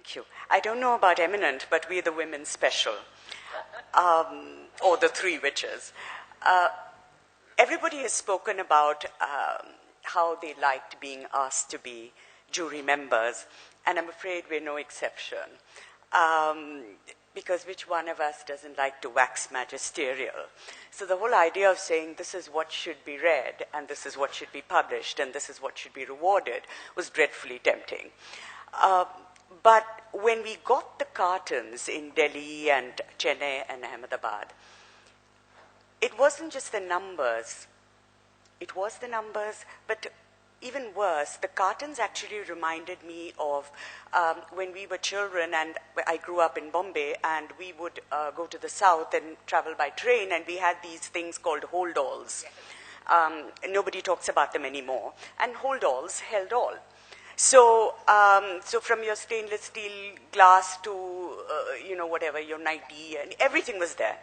Thank you. I don't know about eminent, but we're the women special, or the three witches. Everybody has spoken about how they liked being asked to be jury members, and I'm afraid we're no exception. Because which one of us doesn't like to wax magisterial? So the whole idea of saying this is what should be read, and this is what should be published, and this is what should be rewarded was dreadfully tempting. But when we got the cartons in Delhi and Chennai and Ahmedabad, it wasn't just the numbers. It was the numbers, but even worse, the cartons actually reminded me of when we were children, and I grew up in Bombay, and we would go to the south and travel by train, and we had these things called hold-alls. Nobody talks about them anymore. And hold-alls held all. So from your stainless steel glass to, whatever, your nightie, and everything was there.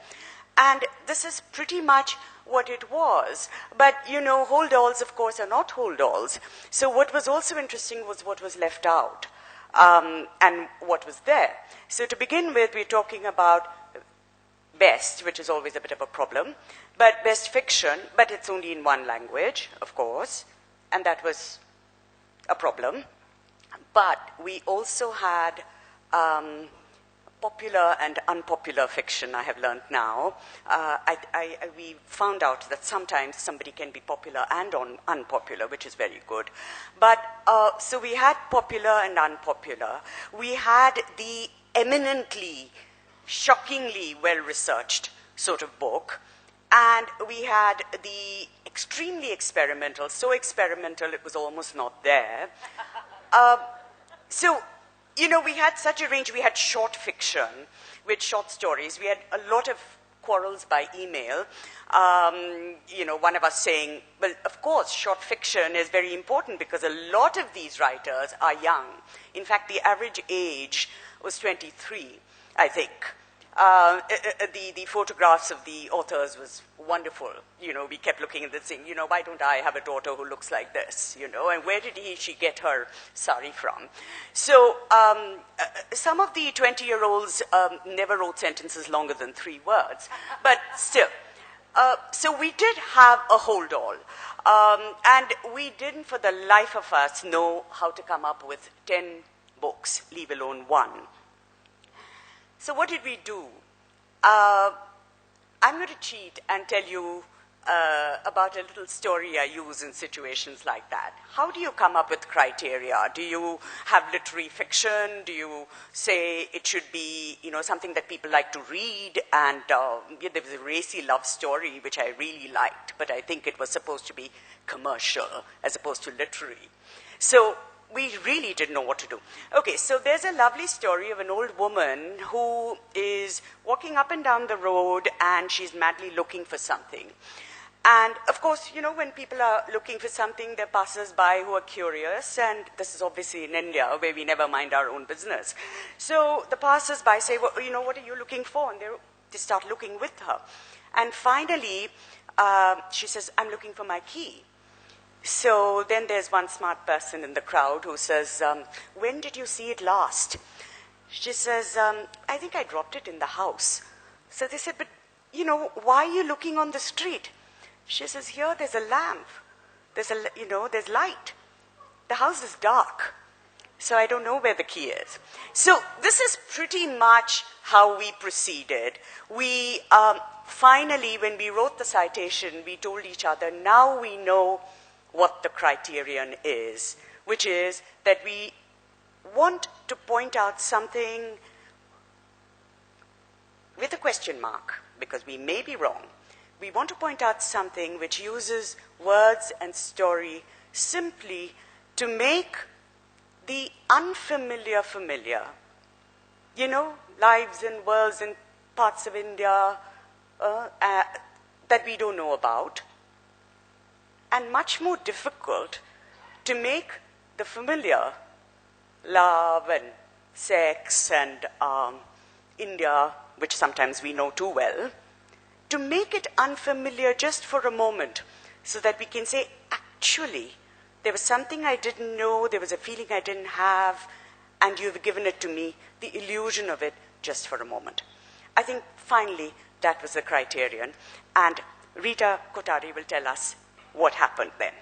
And this is pretty much what it was. But, hold-alls, of course, are not hold-alls. So what was also interesting was what was left out and what was there. So to begin with, we're talking about best, which is always a bit of a problem, but best fiction, but it's only in one language, of course, and that was a problem. But we also had popular and unpopular fiction, I have learned now. We found out that sometimes somebody can be popular and unpopular, which is very good. But so we had popular and unpopular. We had the eminently, shockingly well-researched sort of book. And we had the extremely experimental, so experimental it was almost not there. We had such a range. We had short fiction with short stories. We had a lot of quarrels by email. One of us saying, well, of course, short fiction is very important because a lot of these writers are young. In fact, the average age was 23, I think. The photographs of the authors was wonderful. We kept looking at this thing, why don't I have a daughter who looks like this, and where did she get her sari from? So some of the 20-year-olds never wrote sentences longer than 3 words, but still. So we did have a hold-all, and we didn't, for the life of us, know how to come up with 10 books, leave alone 1. So what did we do? I'm going to cheat and tell you about a little story I use in situations like that. How do you come up with criteria? Do you have literary fiction? Do you say it should be, something that people like to read? And there was a racy love story, which I really liked, but I think it was supposed to be commercial as opposed to literary. So we really didn't know what to do. Okay, so there's a lovely story of an old woman who is walking up and down the road, and she's madly looking for something. And, of course, when people are looking for something, there are passers-by who are curious, and this is obviously in India, where we never mind our own business. So the passers-by say, well, what are you looking for? And they start looking with her. And finally, she says, I'm looking for my key. So then there's one smart person in the crowd who says, when did you see it last? She says, I think I dropped it in the house. So they said, but, why are you looking on the street? She says, here, there's a lamp. There's light. The house is dark. So I don't know where the key is. So this is pretty much how we proceeded. We finally, when we wrote the citation, we told each other, now we know what the criterion is, which is that we want to point out something with a question mark, because we may be wrong. We want to point out something which uses words and story simply to make the unfamiliar familiar. Lives and worlds and parts of India that we don't know about, and much more difficult to make the familiar, love and sex and India, which sometimes we know too well, to make it unfamiliar just for a moment so that we can say, actually, there was something I didn't know, there was a feeling I didn't have, and you've given it to me, the illusion of it, just for a moment. I think finally that was the criterion, and Rita Kothari will tell us what happened then.